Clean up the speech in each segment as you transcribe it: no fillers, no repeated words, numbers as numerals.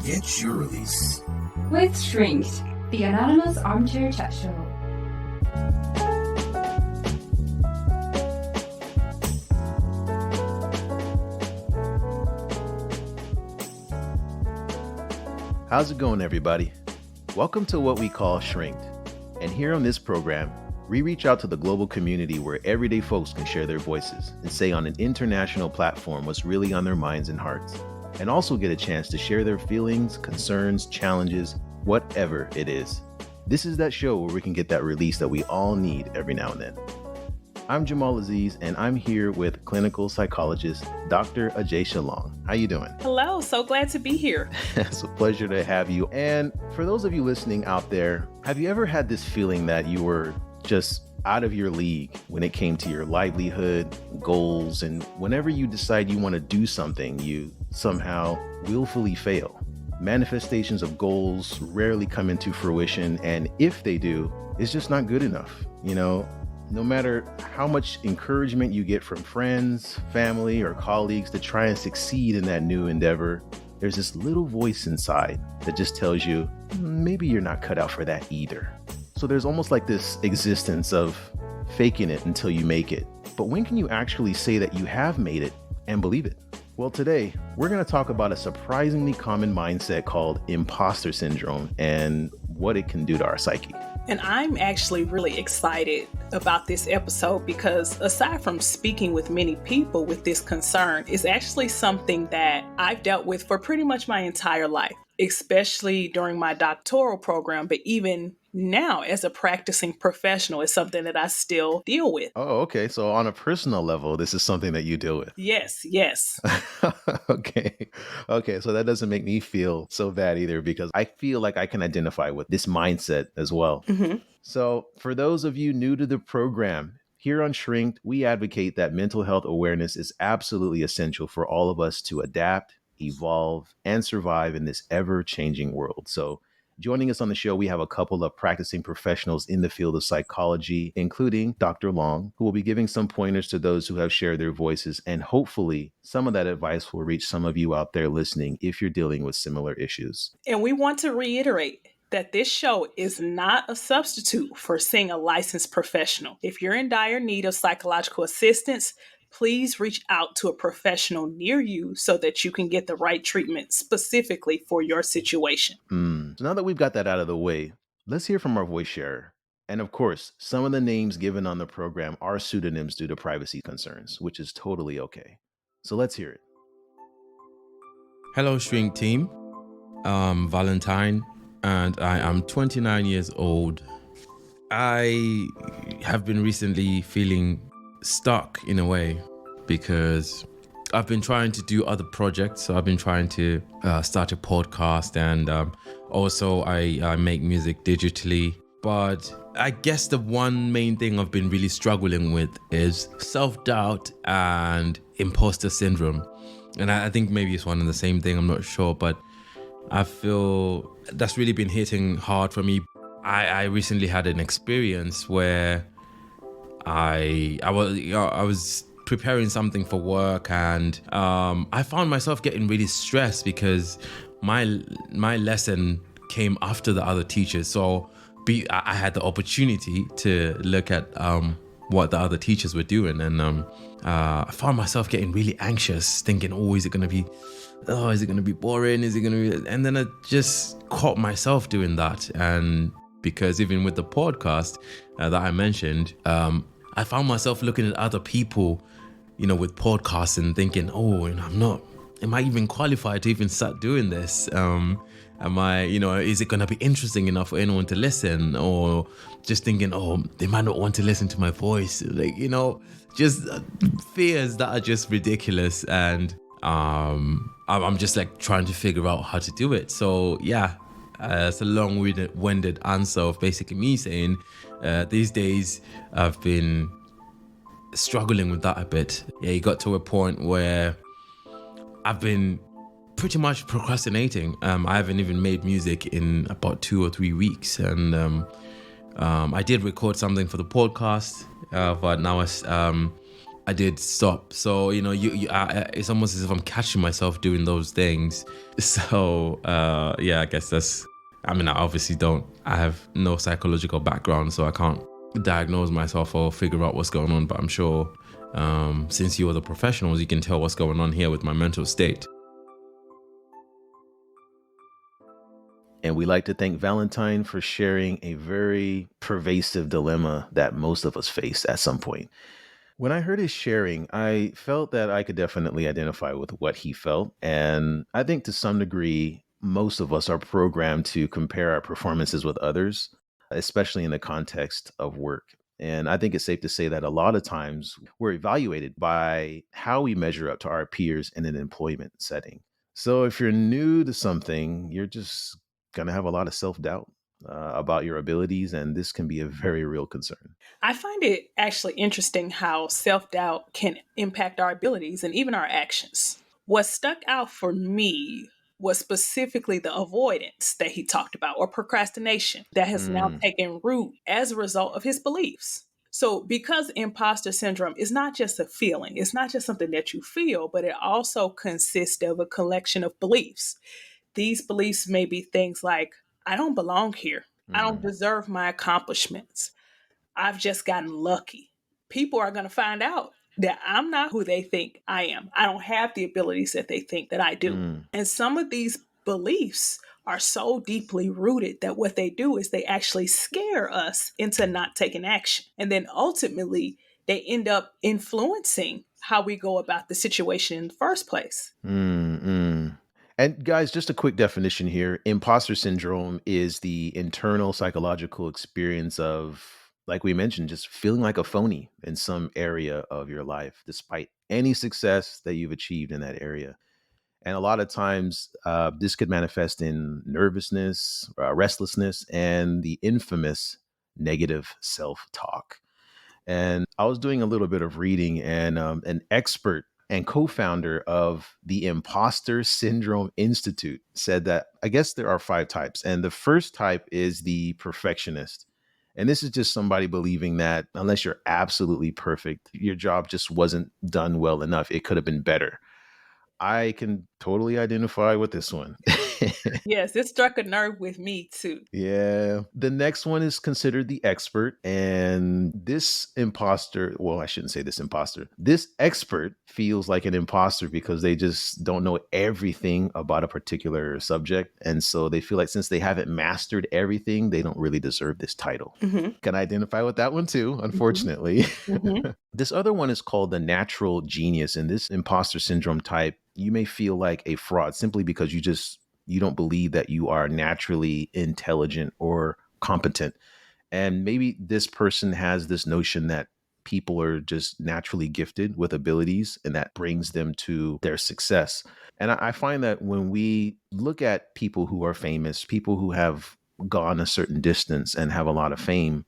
Get your release. With Shrinked, the anonymous armchair chat show. How's it going, everybody? Welcome to what we call Shrinked. And here on this program, we reach out to the global community where everyday folks can share their voices and say on an international platform what's really on their minds and hearts, and also get a chance to share their feelings, concerns, challenges, whatever it is. This is that show where we can get that release that we all need every now and then. I'm Jamal Aziz, and I'm here with clinical psychologist Dr.Ajasha Long. How you doing? Hello, so glad to be here. It's a pleasure to have you. And for those of you listening out there, have you ever had this feeling that you were just out of your league when it came to your livelihood, goals, and whenever you decide you want to do something, you somehow willfully fail? Manifestations of goals rarely come into fruition, and if they do, it's just not good enough. You know, no matter how much encouragement you get from friends, family, or colleagues to try and succeed in that new endeavor, there's this little voice inside that just tells you, maybe you're not cut out for that either. So there's almost like this existence of faking it until you make it. But when can you actually say that you have made it and believe it? Well, today we're going to talk about a surprisingly common mindset called imposter syndrome and what it can do to our psyche. And I'm actually really excited about this episode because aside from speaking with many people with this concern, it's actually something that I've dealt with for pretty much my entire life, especially during my doctoral program, but even now as a practicing professional, it's something that I still deal with. Oh, okay. So on a personal level, this is something that you deal with. Yes. Okay. So that doesn't make me feel so bad either, because I feel like I can identify with this mindset as well. Mm-hmm. So for those of you new to the program, here on Shrinked, we advocate that mental health awareness is absolutely essential for all of us to adapt, evolve, and survive in this ever-changing world. So joining us on the show, we have a couple of practicing professionals in the field of psychology, including Dr. Long, who will be giving some pointers to those who have shared their voices. And hopefully some of that advice will reach some of you out there listening if you're dealing with similar issues. And we want to reiterate that this show is not a substitute for seeing a licensed professional. If you're in dire need of psychological assistance, please reach out to a professional near you so that you can get the right treatment specifically for your situation. So now that we've got that out of the way, let's hear from our voice sharer. And of course, some of the names given on the program are pseudonyms due to privacy concerns, which is totally okay. So let's hear it. Hello, Shrink team. Valentine, and I am 29 years old. I have been recently feeling stuck in a way because I've been trying to do other projects. So I've been trying to start a podcast, and also I make music digitally. But I guess the one main thing I've been really struggling with is self-doubt and imposter syndrome. And I think maybe it's one and the same thing, I'm not sure, but I feel that's really been hitting hard for me. I recently had an experience where I was preparing something for work, and I found myself getting really stressed because my lesson came after the other teachers. So I had the opportunity to look at what the other teachers were doing, and I found myself getting really anxious, thinking, is it going to be boring? Is it going to be? And then I just caught myself doing that. And because even with the podcast that I mentioned, I found myself looking at other people, with podcasts and thinking, am I even qualified to even start doing this? Is it going to be interesting enough for anyone to listen? Or just thinking, they might not want to listen to my voice. Just fears that are just ridiculous. And I'm just trying to figure out how to do it. So yeah, it's a long-winded answer of basically me saying these days I've been struggling with that a bit. Yeah, it got to a point where I've been pretty much procrastinating. I haven't even made music in about 2 or 3 weeks, and I did record something for the podcast, but now I did stop. So, it's almost as if I'm catching myself doing those things. So, I guess I have no psychological background, so I can't diagnose myself or figure out what's going on. But I'm sure since you are the professionals, you can tell what's going on here with my mental state. And we like to thank Valentine for sharing a very pervasive dilemma that most of us face at some point. When I heard his sharing, I felt that I could definitely identify with what he felt. And I think to some degree, most of us are programmed to compare our performances with others, especially in the context of work. And I think it's safe to say that a lot of times we're evaluated by how we measure up to our peers in an employment setting. So if you're new to something, you're just going to have a lot of self doubt about your abilities. And this can be a very real concern. I find it actually interesting how self doubt can impact our abilities and even our actions. What stuck out for me was specifically the avoidance that he talked about, or procrastination, that has now Mm, taken root as a result of his beliefs. So, because imposter syndrome is not just a feeling, it's not just something that you feel, but it also consists of a collection of beliefs. These beliefs may be things like, I don't belong here, I don't mm, deserve my accomplishments, I've just gotten lucky. People are going to find out that I'm not who they think I am. I don't have the abilities that they think that I do. mm. And some of these beliefs are so deeply rooted that what they do is they actually scare us into not taking action. And then ultimately, they end up influencing how we go about the situation in the first place. Mm, mm. And guys, just a quick definition here. Imposter syndrome is the internal psychological experience of, like we mentioned, just feeling like a phony in some area of your life, despite any success that you've achieved in that area. And a lot of times, this could manifest in nervousness, restlessness, and the infamous negative self talk. And I was doing a little bit of reading, and an expert and co-founder of the Imposter Syndrome Institute said that I guess there are 5 types, and the first type is the perfectionist. And this is just somebody believing that unless you're absolutely perfect, your job just wasn't done well enough. It could have been better. I can totally identify with this one. Yes, it struck a nerve with me too. Yeah. The next one is considered the expert. And this imposter, well, I shouldn't say this imposter. This expert feels like an imposter because they just don't know everything about a particular subject. And so they feel like since they haven't mastered everything, they don't really deserve this title. Hmm. Can identify with that one too, Hmm. unfortunately. Hmm. This other one is called the natural genius. And this imposter syndrome type, you may feel like a fraud simply because you don't believe that you are naturally intelligent or competent. And maybe this person has this notion that people are just naturally gifted with abilities and that brings them to their success. And I find that when we look at people who are famous, people who have gone a certain distance and have a lot of fame,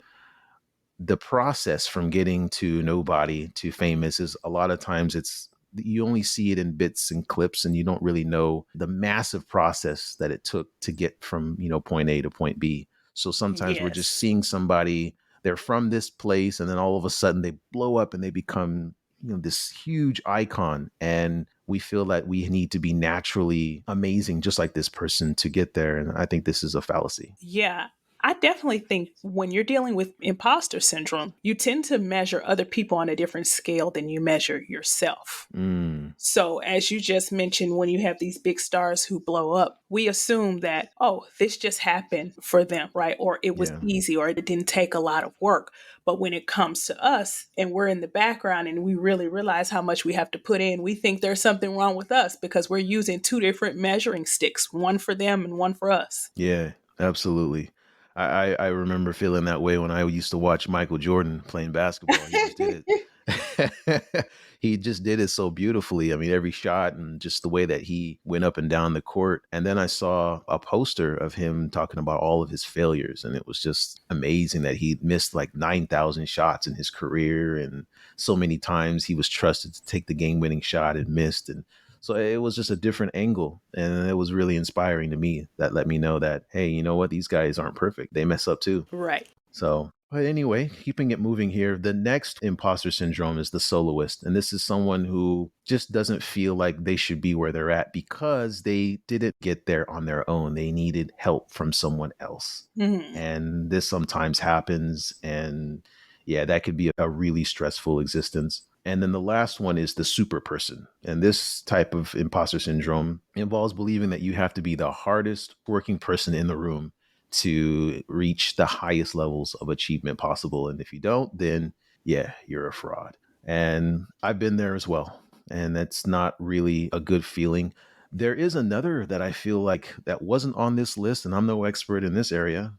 the process from getting to nobody to famous is a lot of times it's you only see it in bits and clips and you don't really know the massive process that it took to get from point A to point B. So sometimes we're just Yes. seeing somebody, they're from this place and then all of a sudden they blow up and they become this huge icon, and we feel that we need to be naturally amazing just like this person to get there, and I think this is a fallacy. Yeah, I definitely think when you're dealing with imposter syndrome, you tend to measure other people on a different scale than you measure yourself. Mm, So, as you just mentioned, when you have these big stars who blow up, we assume that, oh, this just happened for them, right? Or it was yeah. easy, or it didn't take a lot of work. But when it comes to us and we're in the background and we really realize how much we have to put in, we think there's something wrong with us because we're using two different measuring sticks, one for them and one for us. Yeah, absolutely. I remember feeling that way when I used to watch Michael Jordan playing basketball. He just did it. He just did it so beautifully. I mean, every shot and just the way that he went up and down the court. And then I saw a poster of him talking about all of his failures. And it was just amazing that he missed like 9,000 shots in his career. And so many times he was trusted to take the game winning shot and missed. And so it was just a different angle. And it was really inspiring to me. That let me know that, hey, you know what? These guys aren't perfect. They mess up too. Right. So, but anyway, keeping it moving here, the next imposter syndrome is the soloist. And this is someone who just doesn't feel like they should be where they're at because they didn't get there on their own. They needed help from someone else. Mhm. And this sometimes happens. And yeah, that could be a really stressful existence. And then the last one is the super person. And this type of imposter syndrome involves believing that you have to be the hardest working person in the room to reach the highest levels of achievement possible. And if you don't, then yeah, you're a fraud. And I've been there as well. And that's not really a good feeling. There is another that I feel like that wasn't on this list, and I'm no expert in this area.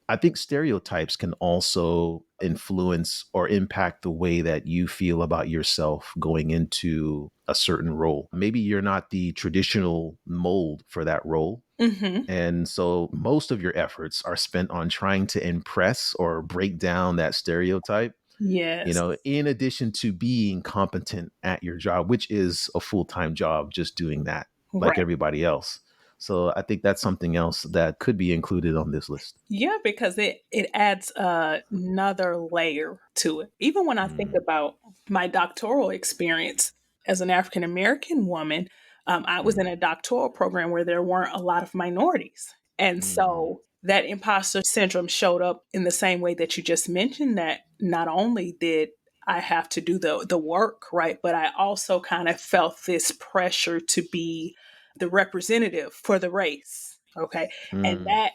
I think stereotypes can also influence or impact the way that you feel about yourself going into a certain role. Maybe you're not the traditional mold for that role. Mhm. And so most of your efforts are spent on trying to impress or break down that stereotype, Yes. in addition to being competent at your job, which is a full time job, just doing that like Right. everybody else. So I think that's something else that could be included on this list. Yeah, because it adds another layer to it. Even when I think Mm, about my doctoral experience as an African American woman, I was mm, in a doctoral program where there weren't a lot of minorities. And mhm. so that imposter syndrome showed up in the same way that you just mentioned, that not only did I have to do the work, right, but I also kind of felt this pressure to be the representative for the race. Okay. And Mm. that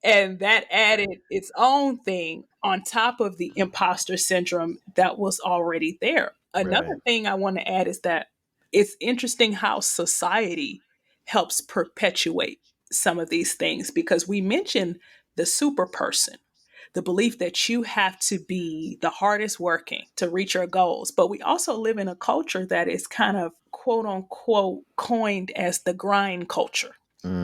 and that added its own thing on top of the imposter syndrome that was already there. Right. Another thing I want to add is that it's interesting how society helps perpetuate some of these things, because we mentioned the super person, the belief that you have to be the hardest working to reach your goals. But we also live in a culture that is kind of quote unquote coined as the grind culture.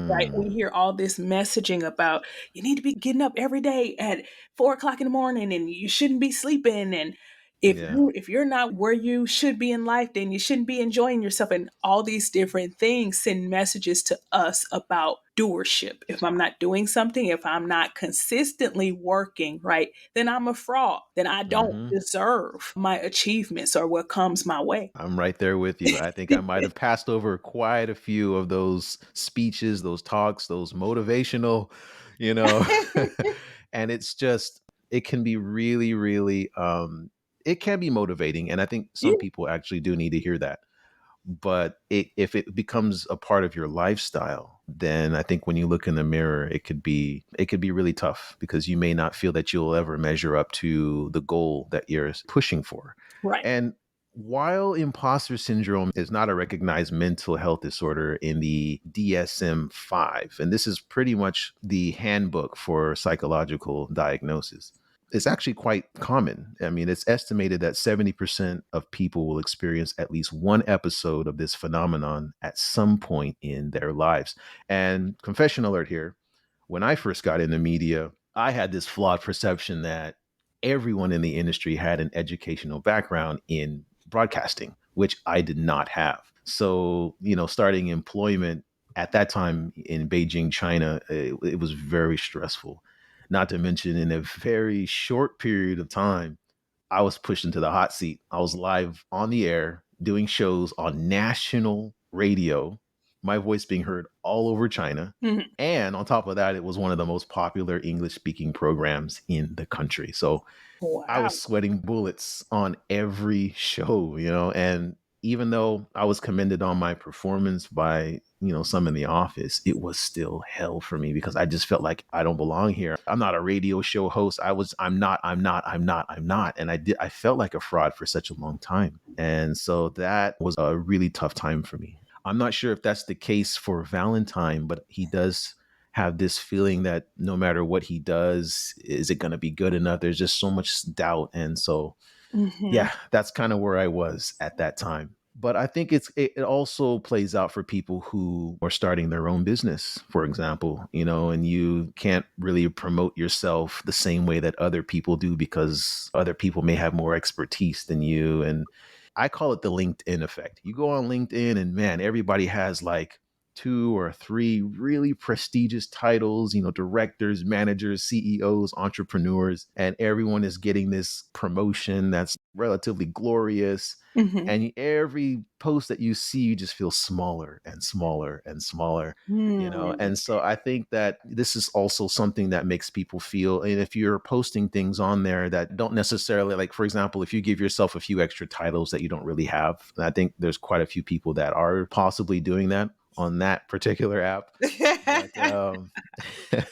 Right. Mm. We hear all this messaging about you need to be getting up every day at 4 o'clock in the morning and you shouldn't be sleeping. And Yeah. if you're not where you should be in life, then you shouldn't be enjoying yourself. And all these different things send messages to us about doership. If I'm not doing something, if I'm not consistently working, right, then I'm a fraud. Then I don't Hmm. deserve my achievements or what comes my way. I'm right there with you. I think I might have passed over quite a few of those speeches, those talks, those motivational, you know, and it's just, it can be really, really, it can be motivating. And I think Yeah, some people actually do need to hear that. But if it becomes a part of your lifestyle, then I think when you look in the mirror, it could be really tough because you may not feel that you'll ever measure up to the goal that you're pushing for. right. And while imposter syndrome is not a recognized mental health disorder in the DSM-5, and this is pretty much the handbook for psychological diagnosis, it's actually quite common. I mean, it's estimated that 70% of people will experience at least one episode of this phenomenon at some point in their lives. And confession alert here, when I first got into media, I had this flawed perception that everyone in the industry had an educational background in broadcasting, which I did not have. So, starting employment at that time in Beijing, China, it was very stressful. Not to mention, in a very short period of time, I was pushed into the hot seat. I was live on the air doing shows on national radio, my voice being heard all over China. Mhm. And on top of that, it was one of the most popular English speaking programs in the country. So I Wow. was sweating bullets on every show, and even though I was commended on my performance by, some in the office, it was still hell for me because I just felt like I don't belong here. I'm not a radio show host. I'm not. And I felt like a fraud for such a long time. And so that was a really tough time for me. I'm not sure if that's the case for Valentine, but he does have this feeling that no matter what he does, is it going to be good enough? There's just so much doubt. And so, Mhm. yeah, that's kind of where I was at that time. But I think it also plays out for people who are starting their own business, for example, and you can't really promote yourself the same way that other people do because other people may have more expertise than you. And I call it the LinkedIn effect. You go on LinkedIn and man, everybody has like two or three really prestigious titles, directors, managers, CEOs, entrepreneurs, and everyone is getting this promotion that's relatively glorious. Hmm. And every post that you see, you just feel smaller and smaller and smaller. Mm. And so I think that this is also something that makes people feel, and if you're posting things on there that don't necessarily, like, for example, if you give yourself a few extra titles that you don't really have, and I think there's quite a few people that are possibly doing that on that particular app. But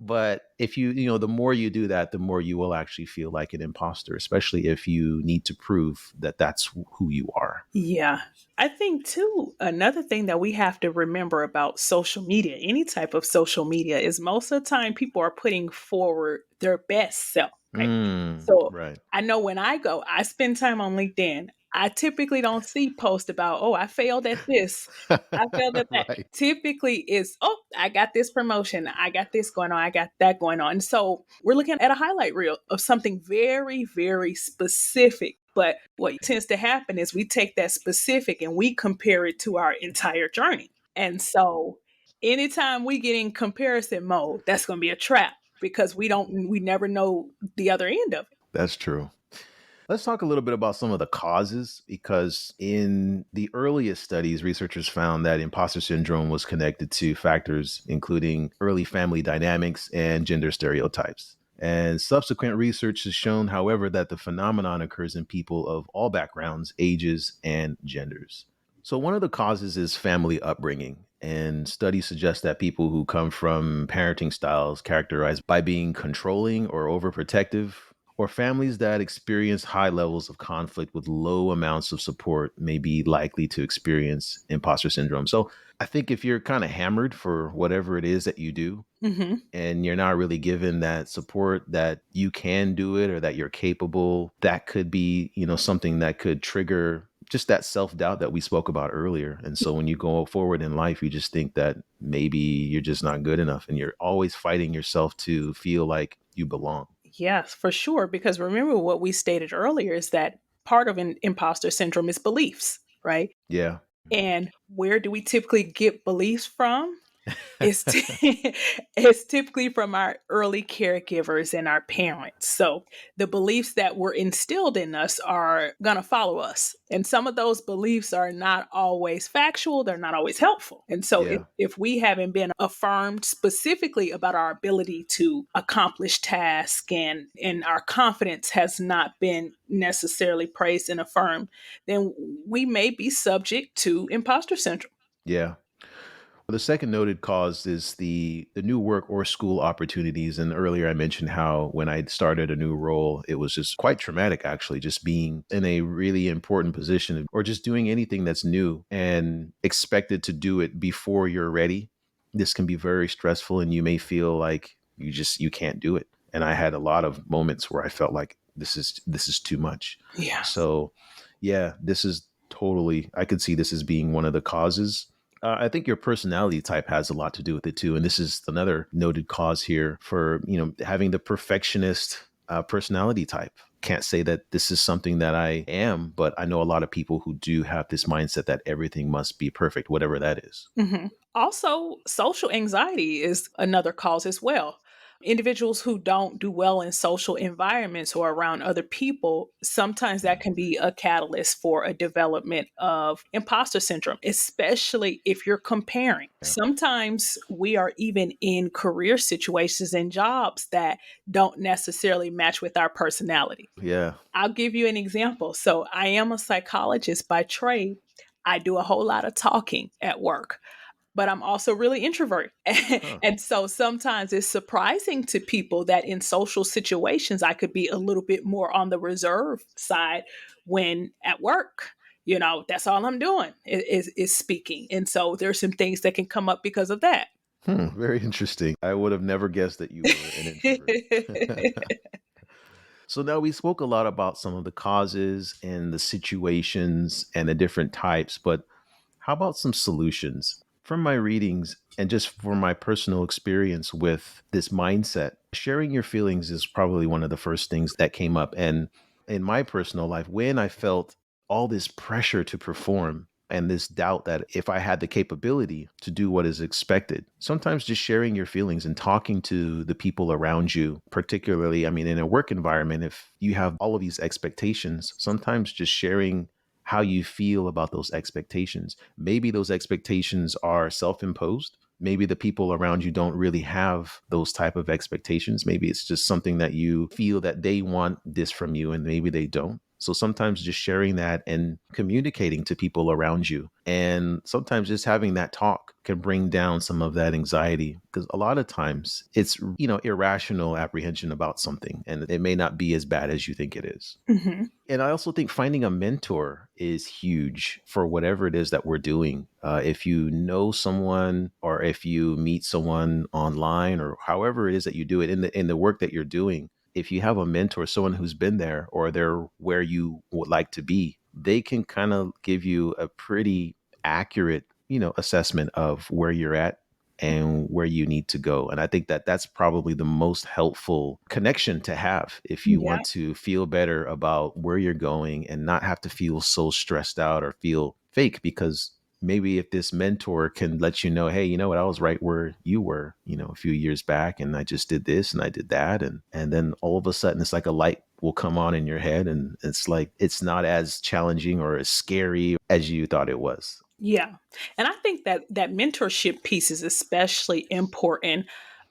but if the more you do that, the more you will actually feel like an imposter, especially if you need to prove that that's who you are. Yeah. I think too, another thing that we have to remember about social media, any type of social media, is most of the time people are putting forward their best self, right? So Right. I know when I spend time on LinkedIn. I typically don't see posts about, oh, I failed at this. I failed at that. Right. Typically it's, oh, I got this promotion. I got this going on. I got that going on. So we're looking at a highlight reel of something very, very specific. But what tends to happen is we take that specific and we compare it to our entire journey. And so anytime we get in comparison mode, that's going to be a trap because we never know the other end of it. That's true. Let's talk a little bit about some of the causes, because in the earliest studies, researchers found that imposter syndrome was connected to factors including early family dynamics and gender stereotypes. And subsequent research has shown, however, that the phenomenon occurs in people of all backgrounds, ages, and genders. So, one of the causes is family upbringing. And studies suggest that people who come from parenting styles characterized by being controlling or overprotective, or families that experience high levels of conflict with low amounts of support, may be likely to experience imposter syndrome. So, I think if you're kind of hammered for whatever it is that you do, Hmm. and you're not really given that support that you can do it or that you're capable, that could be, something that could trigger just that self-doubt that we spoke about earlier. And so when you go forward in life, you just think that maybe you're just not good enough, and you're always fighting yourself to feel like you belong. Yes, for sure. Because remember what we stated earlier is that part of an imposter syndrome is beliefs, right? Yeah. And where do we typically get beliefs from? It's it's typically from our early caregivers and our parents. So the beliefs that were instilled in us are going to follow us. And some of those beliefs are not always factual, they're not always helpful. And so Yeah. if we haven't been affirmed specifically about our ability to accomplish tasks and our confidence has not been necessarily praised and affirmed, then we may be subject to imposter syndrome. Yeah. Well, the second noted cause is the new work or school opportunities. And earlier I mentioned how when I started a new role, it was just quite traumatic, actually, just being in a really important position or just doing anything that's new and expected to do it before you're ready. This can be very stressful, and you may feel like you can't do it. And I had a lot of moments where I felt like this is too much. Yeah. So yeah, this is totally, I could see this as being one of the causes. I think your personality type has a lot to do with it too, and this is another noted cause here for having the perfectionist personality type. Can't say that this is something that I am, but I know a lot of people who do have this mindset that everything must be perfect, whatever that is. Hmm. Also, social anxiety is another cause as well. Individuals who don't do well in social environments or around other people, sometimes that can be a catalyst for a development of imposter syndrome, especially if you're comparing. Yeah. Sometimes we are even in career situations and jobs that don't necessarily match with our personality. Yeah. I'll give you an example. So, I am a psychologist by trade. I do a whole lot of talking at work, but I'm also really introvert. Huh. And so sometimes it's surprising to people that in social situations, I could be a little bit more on the reserve side when at work. That's all I'm doing is speaking. And so there's some things that can come up because of that. Very interesting. I would have never guessed that you were an introvert. So now we spoke a lot about some of the causes and the situations and the different types, but how about some solutions? From my readings and just from my personal experience with this mindset, sharing your feelings is probably one of the first things that came up. And in my personal life, when I felt all this pressure to perform, and this doubt that if I had the capability to do what is expected. Sometimes just sharing your feelings and talking to the people around you, particularly, I mean, in a work environment, if you have all of these expectations, sometimes just sharing how you feel about those expectations. Maybe those expectations are self-imposed. Maybe the people around you don't really have those type of expectations. Maybe it's just something that you feel that they want this from you and maybe they don't. So sometimes just sharing that and communicating to people around you. And sometimes just having that talk can bring down some of that anxiety, because a lot of times it's, irrational apprehension about something and it may not be as bad as you think it is. Mm-hmm. And I also think finding a mentor is huge for whatever it is that we're doing. If you know someone or if you meet someone online or however it is that you do it in the work that you're doing, if you have a mentor, someone who's been there or they're where you would like to be, they can kind of give you a pretty accurate, assessment of where you're at and where you need to go. And I think that that's probably the most helpful connection to have if you Yeah. want to feel better about where you're going and not have to feel so stressed out or feel fake. Because maybe if this mentor can let you know, hey, you know what, I was right where you were, a few years back, and I just did this and I did that. And then all of a sudden it's like a light will come on in your head and it's like it's not as challenging or as scary as you thought it was. Yeah. And I think that mentorship piece is especially important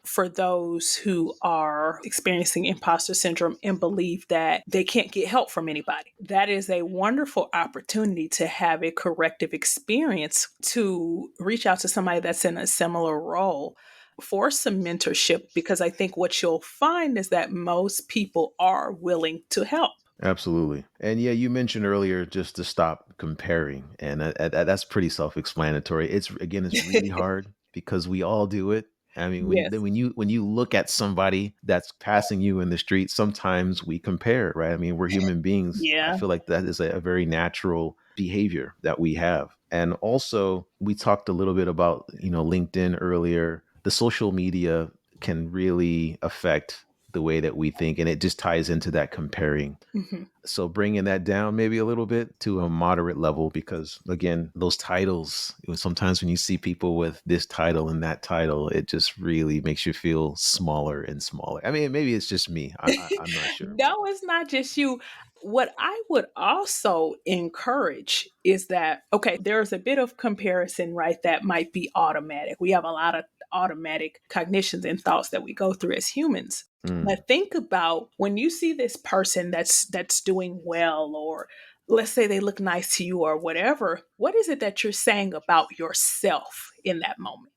for those who are experiencing imposter syndrome and believe that they can't get help from anybody. That is a wonderful opportunity to have a corrective experience, to reach out to somebody that's in a similar role for some mentorship, because I think what you'll find is that most people are willing to help. Absolutely. And yeah, you mentioned earlier just to stop comparing. And that's pretty self-explanatory. It's really hard because we all do it. I mean, Yes. when you look at somebody that's passing you in the street, sometimes we compare, right? I mean, we're human beings. I Yeah. feel like that is a very natural behavior that we have. And also, we talked a little bit about, LinkedIn earlier. The social media can really affect the way that we think, and it just ties into that comparing. Mhm. So bringing that down maybe a little bit to a moderate level, because again, those titles, sometimes when you see people with this title and that title, it just really makes you feel smaller and smaller. I mean, maybe it's just me. I'm not sure. No, it's not just you. What I would also encourage is that, okay, there's a bit of comparison, right? That might be automatic. We have a lot of automatic cognitions and thoughts that we go through as humans. Mm, But think about when you see this person that's doing well, or let's say they look nice to you or whatever, what is it that you're saying about yourself in that moment?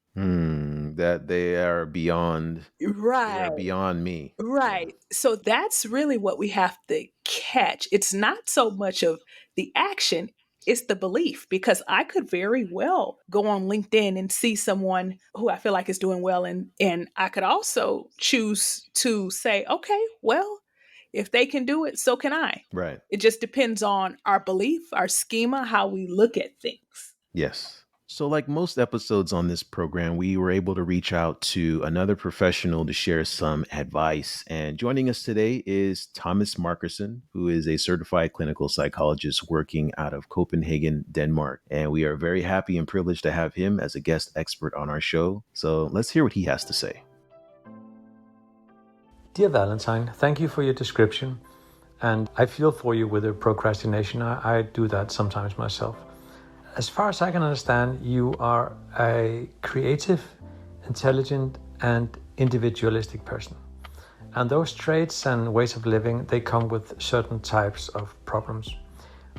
that they are Right. beyond me. Yeah. Right. So that's really what we have to catch. It's not so much of the action, it's the belief, because I could very well go on LinkedIn and see someone who I feel like is doing well, and I could also choose to say, okay, well, if they can do it, so can I. Right. It just depends on our belief, our schema, how we look at things. Yes. So, like most episodes on this program, we were able to reach out to another professional to share some advice. And joining us today is Thomas Markersen, who is a certified clinical psychologist working out of Copenhagen, Denmark. And we are very happy and privileged to have him as a guest expert on our show. So, let's hear what he has to say. Dear Valentine, thank you for your description. And I feel for you with the procrastination. I do that sometimes myself. As far as I can understand, you are a creative, intelligent, and individualistic person. And those traits and ways of living, they come with certain types of problems.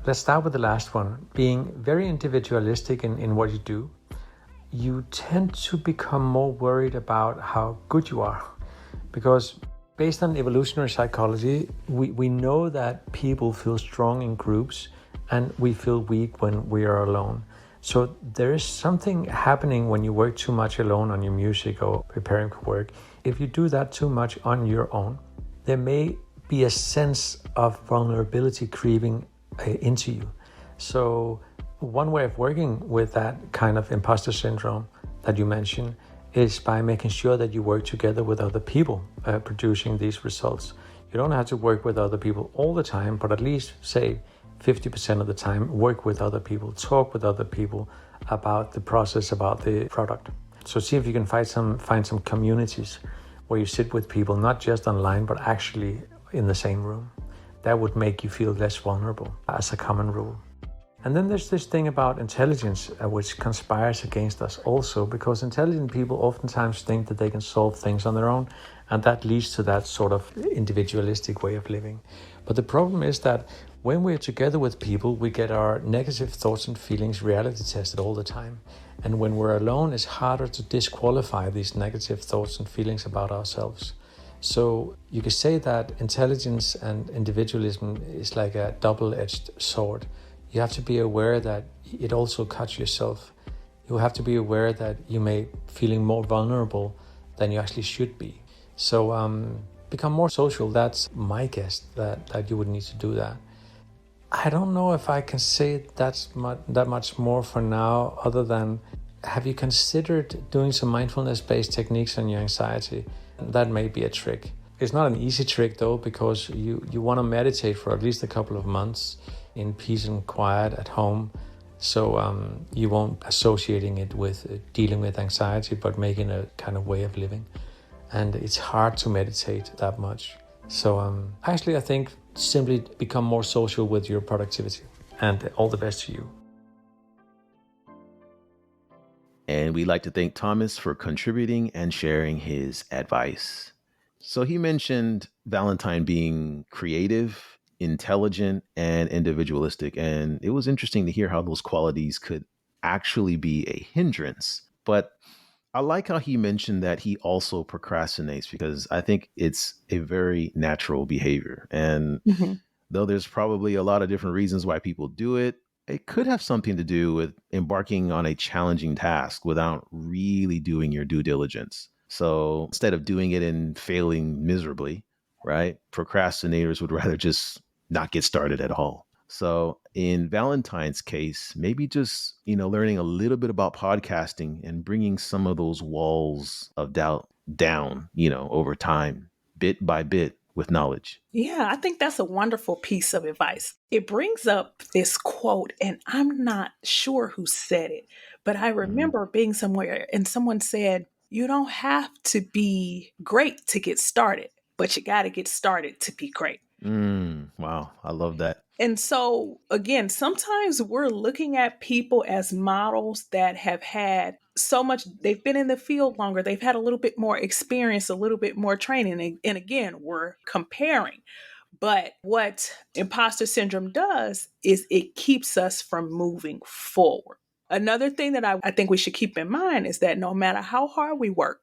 Let's start with the last one. Being very individualistic in what you do, you tend to become more worried about how good you are. Because based on evolutionary psychology, we know that people feel strong in groups and we feel weak when we are alone. So there is something happening when you work too much alone on your music or preparing for work. If you do that too much on your own, there may be a sense of vulnerability creeping into you. So one way of working with that kind of imposter syndrome that you mentioned is by making sure that you work together with other people producing these results. You don't have to work with other people all the time, but at least say 50% of the time, work with other people, talk with other people about the process, about the product. So see if you can find some communities where you sit with people, not just online, but actually in the same room. That would make you feel less vulnerable as a common rule. And then there's this thing about intelligence, which conspires against us also, because intelligent people oftentimes think that they can solve things on their own, and that leads to that sort of individualistic way of living. But the problem is that when we're together with people, we get our negative thoughts and feelings reality tested all the time. And when we're alone, it's harder to disqualify these negative thoughts and feelings about ourselves. So you could say that intelligence and individualism is like a double-edged sword. You have to be aware that it also cuts yourself. You have to be aware that you may feeling more vulnerable than you actually should be. So become more social. That's my guess, that you would need to do that. I don't know if I can say that much more for now, other than, have you considered doing some mindfulness-based techniques on your anxiety? That may be a trick. It's not an easy trick though, because you want to meditate for at least a couple of months in peace and quiet at home. So you won't associating it with dealing with anxiety, but making a kind of way of living. And it's hard to meditate that much. So actually, I think simply become more social with your productivity. And all the best to you. And we'd like to thank Thomas for contributing and sharing his advice. So he mentioned Valentine being creative, intelligent, and individualistic. And it was interesting to hear how those qualities could actually be a hindrance. But I like how he mentioned that he also procrastinates, because I think it's a very natural behavior. And Mhm. though there's probably a lot of different reasons why people do it, it could have something to do with embarking on a challenging task without really doing your due diligence. So instead of doing it and failing miserably, right? Procrastinators would rather just not get started at all. So in Valentine's case, maybe just, learning a little bit about podcasting and bringing some of those walls of doubt down, over time, bit by bit, with knowledge. Yeah, I think that's a wonderful piece of advice. It brings up this quote, and I'm not sure who said it, but I Mhm. remember being somewhere and someone said, "You don't have to be great to get started, but you got to get started to be great." Wow, I love that. And so, again, sometimes we're looking at people as models that have had so much, they've been in the field longer, they've had a little bit more experience, a little bit more training. And again, we're comparing. But what imposter syndrome does is it keeps us from moving forward. Another thing that I think we should keep in mind is that no matter how hard we work,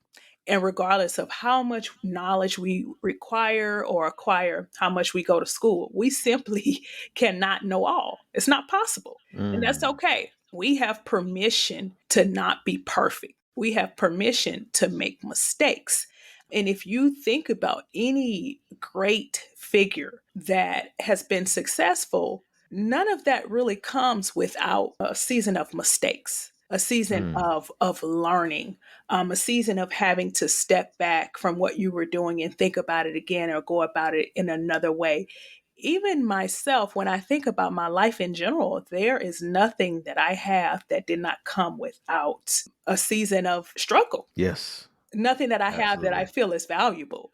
and regardless of how much knowledge we require or acquire, how much we go to school, we simply cannot know all. It's not possible. And that's Mm, okay. We have permission to not be perfect. We have permission to make mistakes. And if you think about any great figure that has been successful, none of that really comes without a season of mistakes, a season mm, of learning, a season of having to step back from what you were doing and think about it again or go about it in another way. Even myself, when I think about my life in general, there is nothing that I have that did not come without a season of struggle. yes, Nothing that I have that I absolutely. feel is valuable,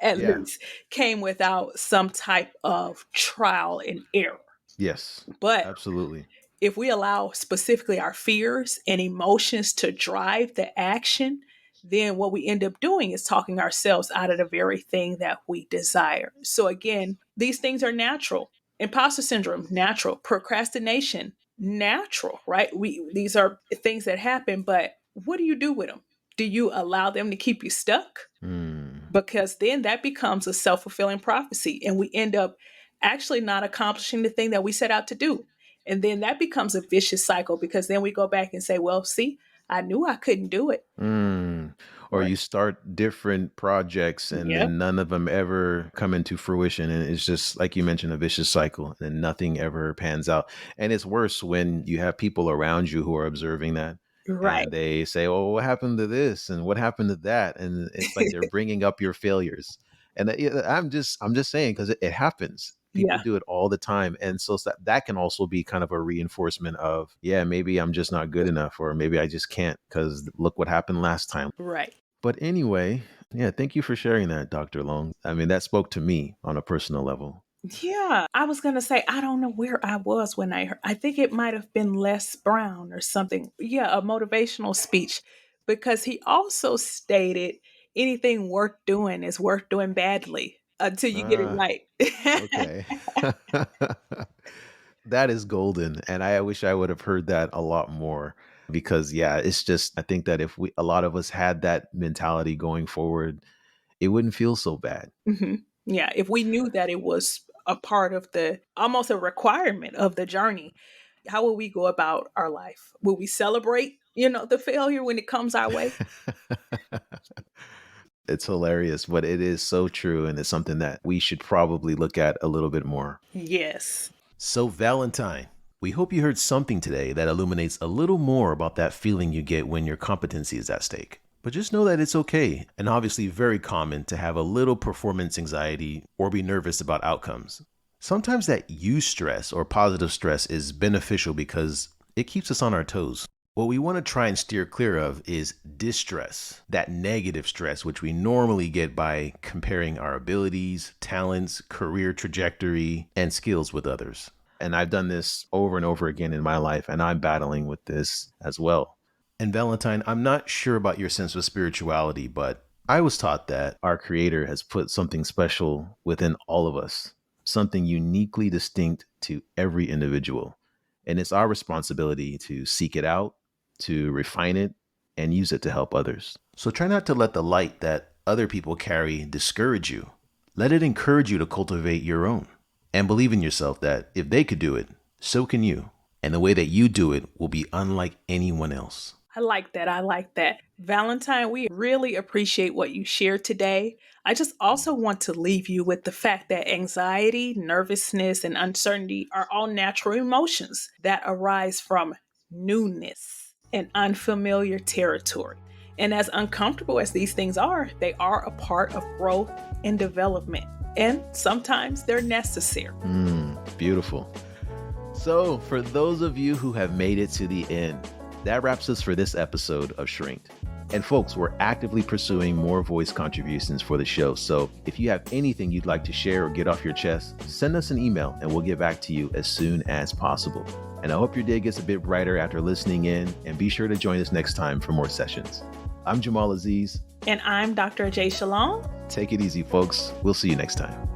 at Yeah, least, came without some type of trial and error. yes, But absolutely. if we allow specifically our fears and emotions to drive the action, then what we end up doing is talking ourselves out of the very thing that we desire. So again, these things are natural. Imposter syndrome, natural. Procrastination, natural, right? These are things that happen, but what do you do with them? Do you allow them to keep you stuck? Mm, Because then that becomes a self-fulfilling prophecy and we end up actually not accomplishing the thing that we set out to do. And then that becomes a vicious cycle because then we go back and say, well, see, I knew I couldn't do it. mm. Or Right. you start different projects and Yep. then none of them ever come into fruition. And it's just, like you mentioned, a vicious cycle and nothing ever pans out. And it's worse when you have people around you who are observing that Right. and they say, oh, what happened to this? And what happened to that? And it's like they're bringing up your failures. And I'm just saying, because it happens. People Yeah. do it all the time. And so that can also be kind of a reinforcement of, yeah, maybe I'm just not good enough, or maybe I just can't because look what happened last time. Right. But anyway, yeah, thank you for sharing that, Dr. Long. I mean, that spoke to me on a personal level. Yeah, I was gonna say I don't know where I was when I heard. I think it might have been Les Brown or something. Yeah, a motivational speech, because he also stated anything worth doing is worth doing badly until you get it Ah, right. okay. That is golden. And I wish I would have heard that a lot more because, yeah, it's just, I think that if a lot of us had that mentality going forward, it wouldn't feel so bad. hmm Yeah, if we knew that it was a part of the almost a requirement of the journey, how will we go about our life? Will we celebrate, the failure when it comes our way? It's hilarious, but it is so true. And it's something that we should probably look at a little bit more. Yes. So, Valentine, we hope you heard something today that illuminates a little more about that feeling you get when your competency is at stake. But just know that it's okay, and obviously very common to have a little performance anxiety or be nervous about outcomes. Sometimes that eustress or positive stress is beneficial because it keeps us on our toes. What we want to try and steer clear of is distress, that negative stress, which we normally get by comparing our abilities, talents, career trajectory, and skills with others. And I've done this over and over again in my life, and I'm battling with this as well. And Valentine, I'm not sure about your sense of spirituality, but I was taught that our Creator has put something special within all of us, something uniquely distinct to every individual. And it's our responsibility to seek it out, to refine it, and use it to help others. So try not to let the light that other people carry discourage you. Let it encourage you to cultivate your own. And believe in yourself that if they could do it, so can you. And the way that you do it will be unlike anyone else. I like that. I like that. Valentine, we really appreciate what you shared today. I just also want to leave you with the fact that anxiety, nervousness, and uncertainty are all natural emotions that arise from newness and unfamiliar territory. And as uncomfortable as these things are, they are a part of growth and development. And sometimes they're necessary. Beautiful. So, for those of you who have made it to the end, that wraps us for this episode of Shrinked. And folks, we're actively pursuing more voice contributions for the show. So if you have anything you'd like to share or get off your chest, send us an email and we'll get back to you as soon as possible. And I hope your day gets a bit brighter after listening in, and be sure to join us next time for more sessions. I'm Jamal Aziz. And I'm Dr. Ajasha. Take it easy, folks. We'll see you next time.